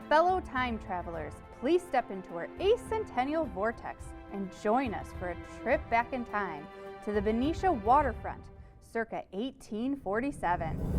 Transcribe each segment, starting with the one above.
Fellow time travelers, please step into our Ace Centennial Vortex and join us for a trip back in time to the Benicia waterfront, circa 1847.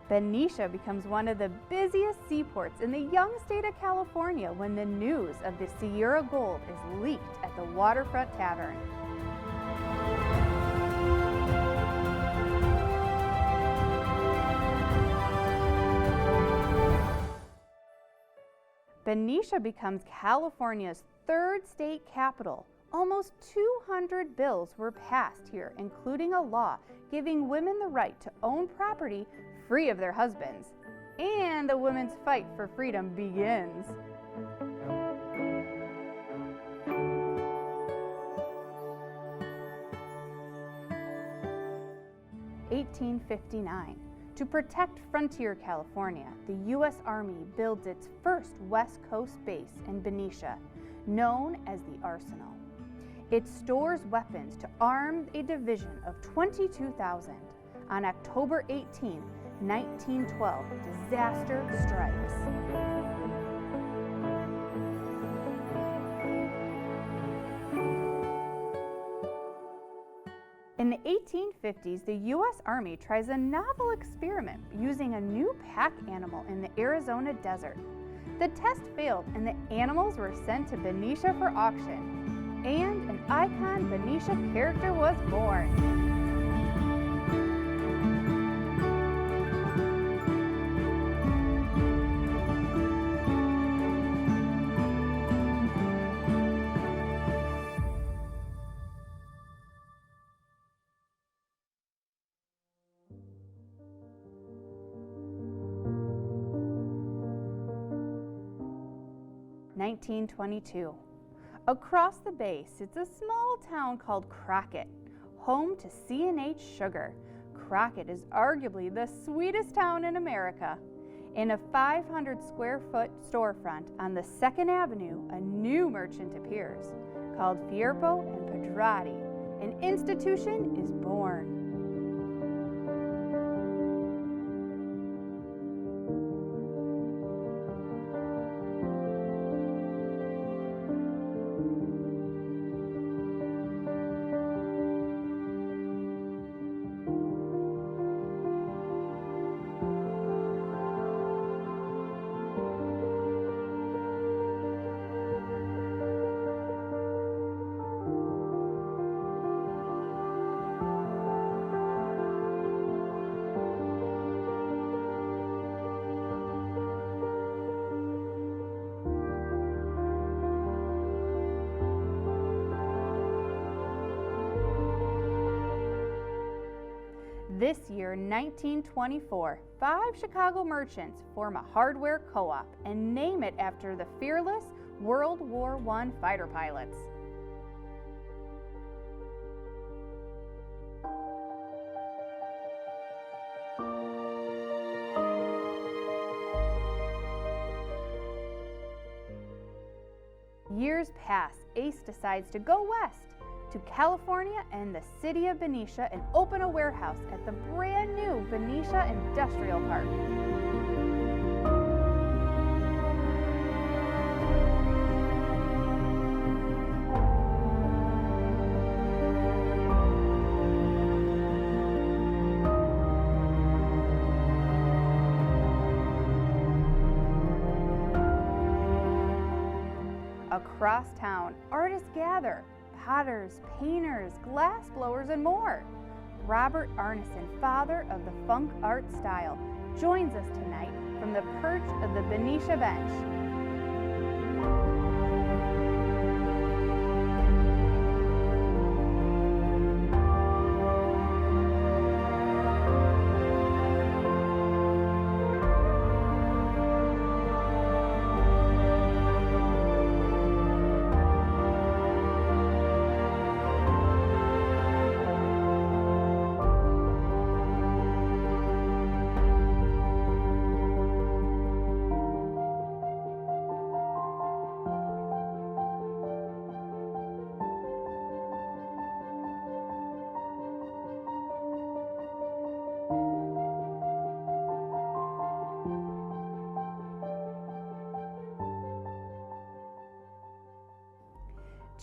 Benicia becomes one of the busiest seaports in the young state of California when the news of the Sierra Gold is leaked at the Waterfront Tavern. Benicia becomes California's third state capital. Almost 200 bills were passed here, including a law giving women the right to own property free of their husbands. And the women's fight for freedom begins. (1859). To protect frontier California, the U.S. Army builds its first West Coast base in Benicia, known as the Arsenal. It stores weapons to arm a division of 22,000. On October 18, 1912, disaster strikes. In the 1850s, the U.S. Army tries a novel experiment using a new pack animal in the Arizona desert. The test failed and the animals were sent to Benicia for auction. And an icon Benicia character was born. (1922). Across the bay sits a small town called Crockett, home to C&H Sugar. Crockett is arguably the sweetest town in America. In a 500 square foot storefront on the 2nd Avenue, a new merchant appears called Fierpo and Pedrotti. An institution is born. This year, 1924, 5 Chicago merchants form a hardware co-op and name it after the fearless World War I fighter pilots. Years pass. Ace decides to go west to California and the city of Benicia and open a warehouse at the brand new Benicia Industrial Park. Across town, artists gather. Potters, painters, glass blowers, and more. Robert Arneson, father of the funk art style, joins us tonight from the perch of the Benicia bench.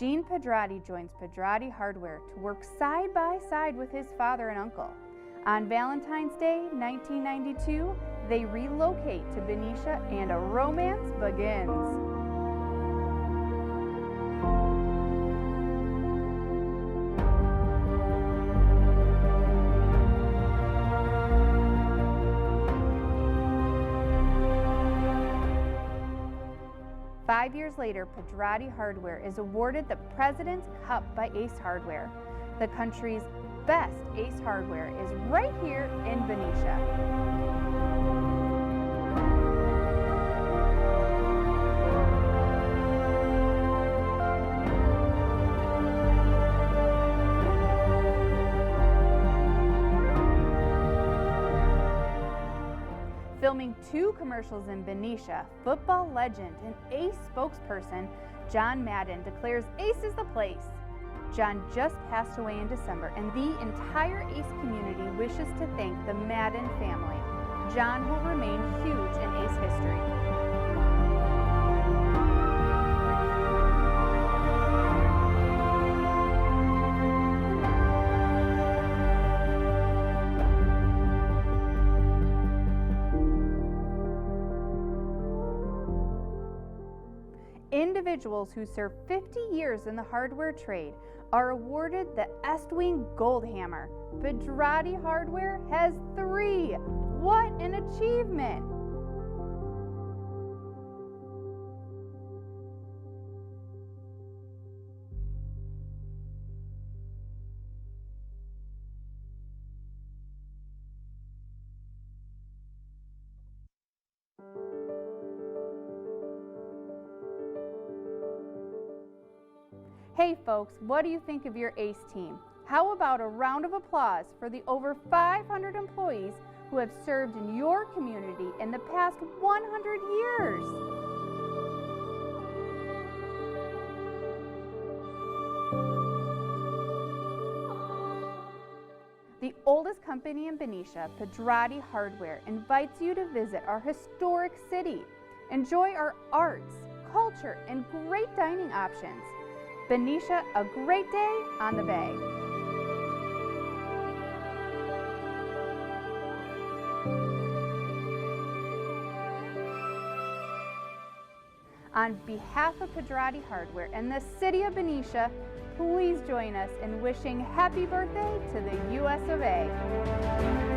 Gene Pedrotti joins Pedrotti Hardware to work side by side with his father and uncle. On Valentine's Day, 1992, they relocate to Benicia and a romance begins. Five years later, Pedrotti Hardware is awarded the President's Cup by Ace Hardware. The country's best Ace Hardware is right here in Benicia. Filming 2 commercials in Benicia, football legend and Ace spokesperson John Madden declares Ace is the place. John just passed away in December, and the entire Ace community wishes to thank the Madden family. John will remain huge in Ace history. Individuals who serve 50 years in the hardware trade are awarded the Estwing Gold Hammer. Pedrotti Hardware has 3. What an achievement! Hey folks, what do you think of your Ace team? How about a round of applause for the over 500 employees who have served in your community in the past 100 years? The oldest company in Benicia, Pedrotti Hardware, invites you to visit our historic city. Enjoy our arts, culture, and great dining options. Benicia, a great day on the bay. On behalf of Pedrotti Hardware and the city of Benicia, please join us in wishing happy birthday to the US of A.